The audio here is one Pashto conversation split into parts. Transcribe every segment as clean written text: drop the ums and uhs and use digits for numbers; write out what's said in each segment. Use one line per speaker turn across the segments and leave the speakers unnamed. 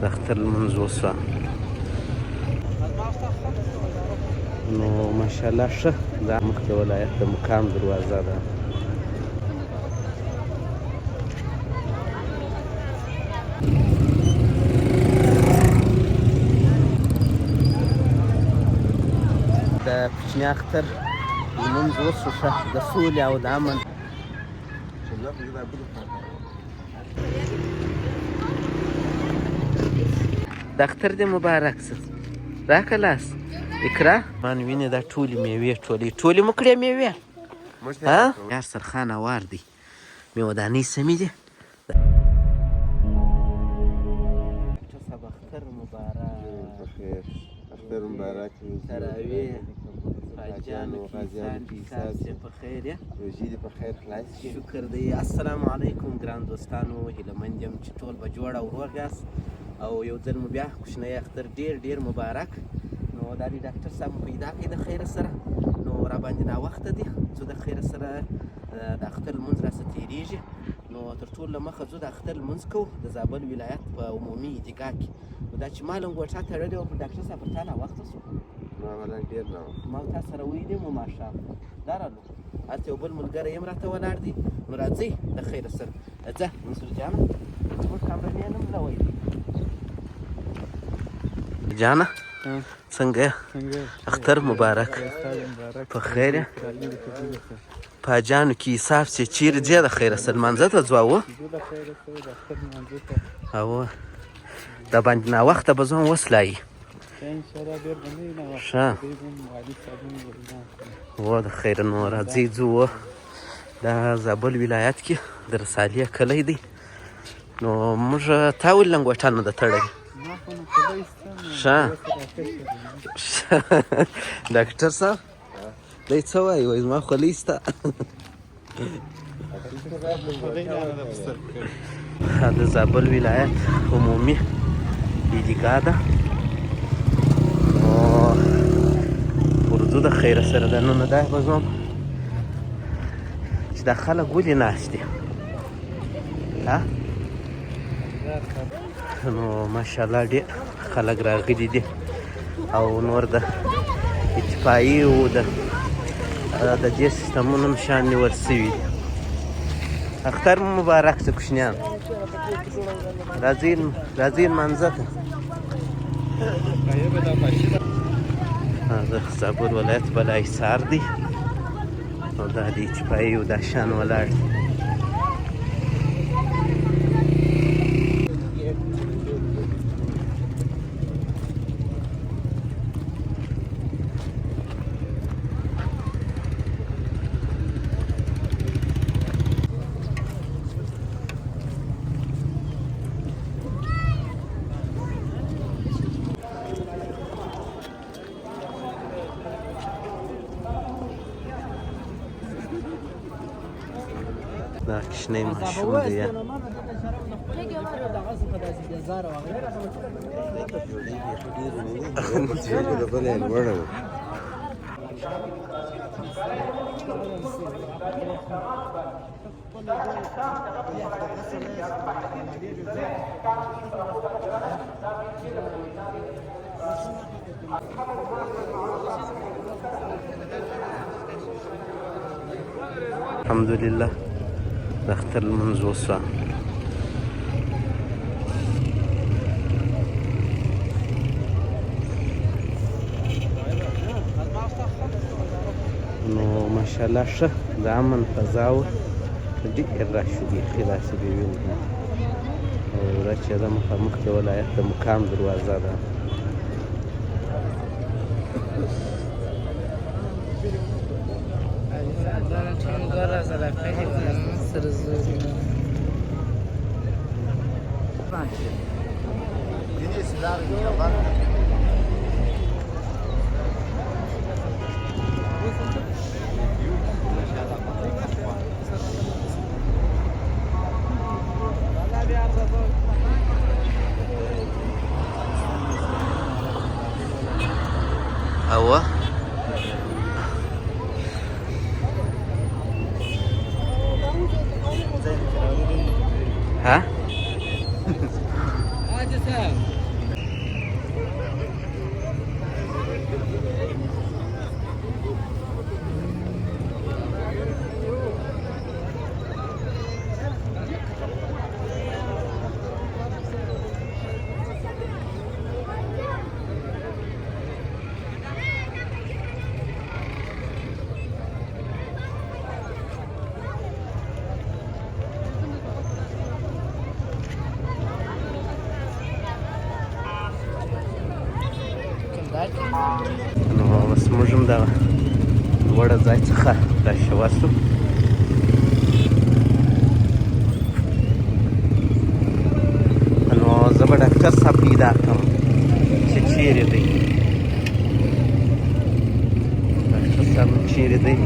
د اختر لمونځ وسوه نو ماشاءالله ښه دا مخکې ولایت د مقام دروازه ده د کوچني اختر لمونځ وسو ښه د سولې او د امن د اختر دې مبارک شه راکه لاس اقرا مان وینې دا ټولې میوې ټولې مو کړې میوې یار سرخان اوار دی میودانۍ سمې دي اختر مبارک تراویح حاجانو کیسان په خیر روژې دې په خیر خلاص شي شکر دی السلام علیکم ګران دوستانو هیلهمند یم چې ټول به جوړ او روغ یاست او یو ځل مو بیا کوچنی اختر ډېر مبارک نو دا دی ډاکټر صاحب مو پیدا کړئ د خیره سره نو راباندې ناوخته دی ځو د خیره سره د اختر لمونځ راڅه تېرېږي نو تر ټولو له مخه ځو د اختر لمونځ کوو د زابل ولایت په عمومي عیدګاه کې نو دا چې ما لنګوټه تړلې وه پر ډاکټر صاحب پر تا ناوخته شو ما تا سره ویلي مو ماښام دا رالو هلته یو بل ملګری هم راته ولاړ دی نو راځئ د خیره سره ځه منصور جانه زموږ کامرمین هم لوی دی جانه څنګه اختر مبارک په خیر په حاجانو کې حساب چې چیرې ځې د خیره سره لمانځه ته ځو او دا باندې ناوخته به زه هم وسلایي ښه و د خیر نو راځئ ځو دا زابل ولایت کې د رسالې کلی دی نو موږ تا ولې لنګوټه نه ده تړلې ښه ډاکټر صاحب دی څه وایي وایي زما خولۍ شته د زابل ولایت عمومي عیدګاه ده نو ورځو د خیره سره ده نو دا به ځم چې دا خلک ولې ناست دي نو ماشاءالله ډېر خلک راغلي دي او نور د اتفاقي او د دې سیستمونو هم شان نیول سوي دي اختر مو مبارک شه کوچنیان راځئ لمانځه ته د زابل ولایت بله حصار دی او دا د اتفاقي او دا شان ولاړ دی دا کشنی ماشوم دی الحمدلله د اختر لمونځ وسوه نو ماشاءالله ښه د امن فضا وه ډېر رش و بیخي داسې به وینو او دا چې ده مخامخ د ولایت د مقام دروازه ده ها نو اوس موږ هم دغه لوړه ځای څخه راشوه شو. نو زه به ډاکټر صاحب پیدا کړم چې چیرې دی. ډاکټر صاحب چیرې دی؟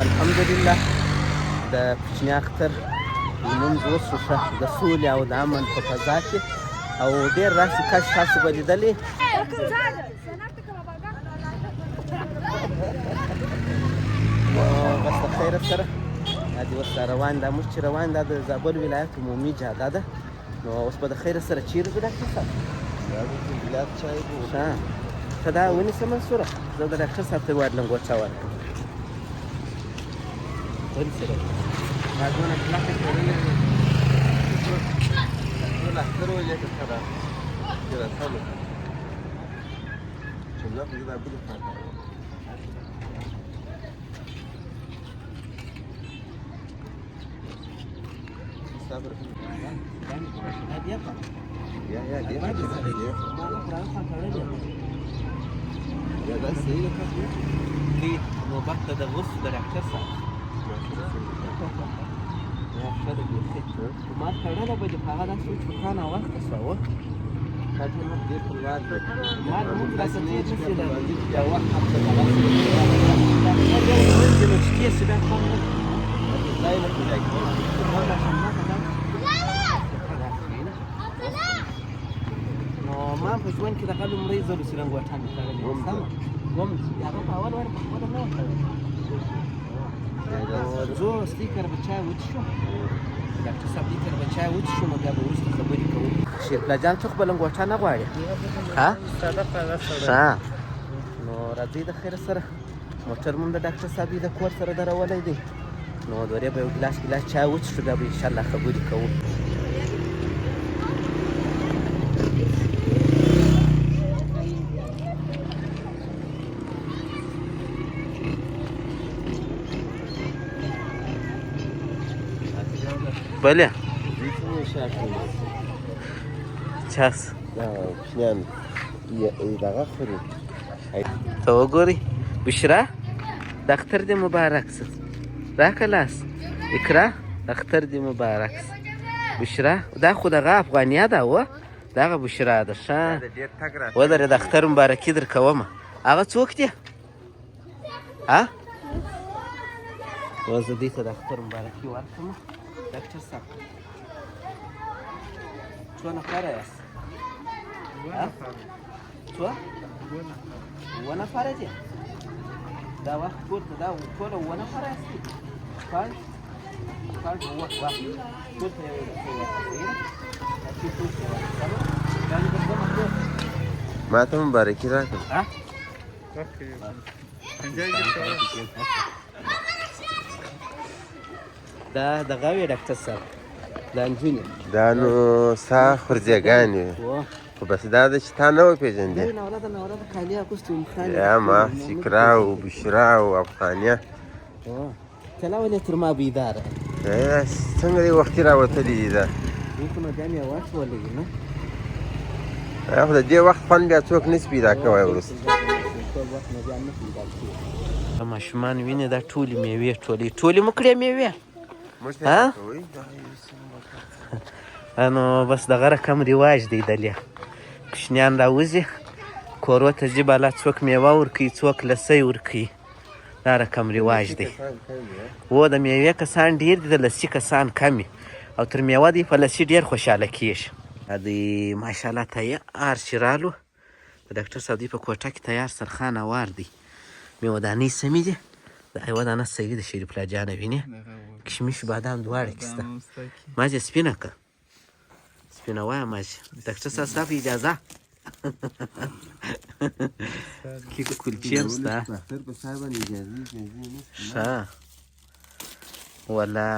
الحمدلله د کوچني اختر لمونځ وشو ښه د سولې او د امن په فضا کې او ډېر راشي. کاش تاسو به لیدلې. بس د خیره سره دې اوس روان دا موږ چې روان دا د زابل ولایت عمومي جاده ده. نو اوس به د خیره سره چیرې ځو ډاکټر صاحب؟ ښه ته دا ونیسه منصوره، زه د ډاکټر صاحب ته ووایم لنګوټه ورکړم. ونیسه دا دونه کلکه تړلې ده. ټول اختر ولې ته خراب کېده سمه چې نه خو زه دا بلې خواته صبر یا دا صحیح ده دې نوبت ته د غوڅ د ډاکټر صاحب ښه ده بیخي ما تړله به دې په هغه داسې چوکانه وخته شوه ما لمونځ راته تېر نه شي د وخت هفته دغسې نو چې تېر شي بیا خوند نه ځای نه پیدا کېږي. نو ما په ژوند کې دغه لومړی ځل چې لنګوټه مې تړلې وه سمه وم هغه په اول وار په خپله نه وه تړلې. ځو سپیکر به چای وڅښو، ډاکټر صاحب لیکر به چای وڅښو، نو بیا به وروسته خبرې کوو. شیرپلا جان ته خو به لنګوټه نه غواړې؟ ها ښه نو راځئ د خیره سره موټر مو د ډاکټر صاحب د کور سره درولی دی. نو دورې به یو ګیلاس چای وڅښو، بیا به انشاءالله خبرې کوو. بله چاس
کوچنیان دغه خوري
ته وګورئ. بشرا د اختر دې مبارک شه، راکړه لاس. اقرا د اختر دې مبارک شه. بشرا دا خو دغه افغانیا ده وه دغه بشرا ده. ښه ودرې د اختر مبارکي در کومه. هغه څوک دی؟ ها اوس زه دې ته د اختر مبارکي ورکړم. ډاکټر صاحب څو نفره یاست؟ څو؟ اووه نفره دي. دا وخت ټول دا ټوله اووه نفره یاست؟ شپږ اووه وخت ټول ته یوې
ما ته مبارکي راکړه.
دا دغه وې ډاکټر صاحب دا نجونې
دا نو ستا خورځېګانې وې خو بس دا ده چې تا نه وپېژندې یا ما فکرا او بشرا او افغانیه
کله ولې تر ما بیداره
څنګه دې وختي راوتلي دي دا
خو نو بیا مې واچولې نه
خو د دې وخت خوند بیا څوک نشي پیدا کوی وروسته.
ماشومان وینې دا ټولې میوې ټولې مو کړې میوې نو بس دغه رقم رواج دی دلې کوچنیان راوځي کورو ته ځي بالا څوک میوه ورکوي څوک لسی ورکوي دا رقم رواج دی و د میوې کسان ډېر دي د لسي کسان کم او تر میوه دی په لسي ډېر خوشحاله کېږي دا دی ماشاءالله تیار چې رالو د ډاکټر صاحب دی په کوټه کې تیار سرخان اوار دی میوه دانې سمې دي د یوه دانه صحیح د شریف الله جانه وینې کشمش بادام دواړه کې شته ماجې سپینه که سپینه وایه ماجې ډاکټر صاحب ستا په اجازه کې کلچې هم شته ښه ولا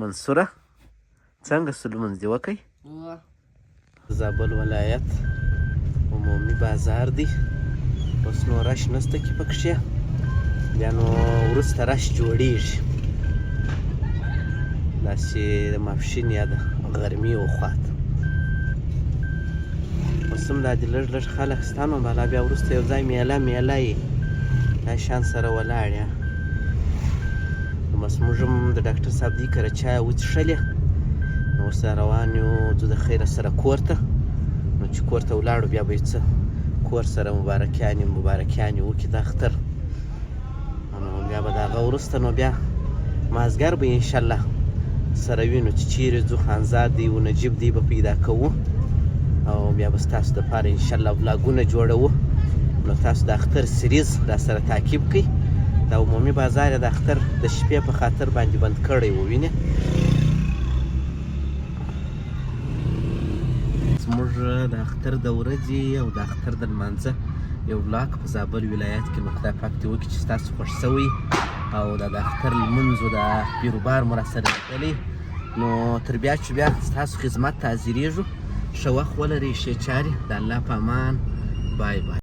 منصوره څنګه سو لمونځ دې وکئ زابل ولایت عمومي بازار دی اوس نو رش نسته کې پکښې بیا نو وروسته رش جوړېږي داسې د ماپښین یا د غرمې وخواته اوس هم دا دې لږ لږ خلک شته نو بالا بیا وروسته یو ځای میله یې دا شان سره ولاړ یا نو بس موږ هم د ډاکټر صاحب دې کره چای وڅښلې نو اوس روان یو ځو د خیره سره کور ته نو چې کور ته ولاړو بیا به یې څه کور سره مبارکیانې وکړي د اختر نو بیا به د هغه وروسته نو بیا مازدیګر به انشاءالله سره وینو چې چیرې ځو خانزاد دی و نجیب دی به پیدا کوو او بیا به ستاسو دپاره انشاءالله ولاګونه جوړوو نو تاسو د اختر سریز را سره تعقیب کړئ دا عمومي بازار یې د اختر د شپې په خاطر باندې بند کړی و وینې زموږ د اختر د ورځې او د اختر د لمانځه یو ولاګ په زابل ولایت کې نو خدای پاک دې وکړي چې ستاسو خوښ شوی او د اختر لمونځ و د بیروبار مو راسره لیدلی نو تر بیا چې بیا ستاسو خدمت ته حاضرېږو ښه وخت ولرئ ښې چارې د الله په امان بای بای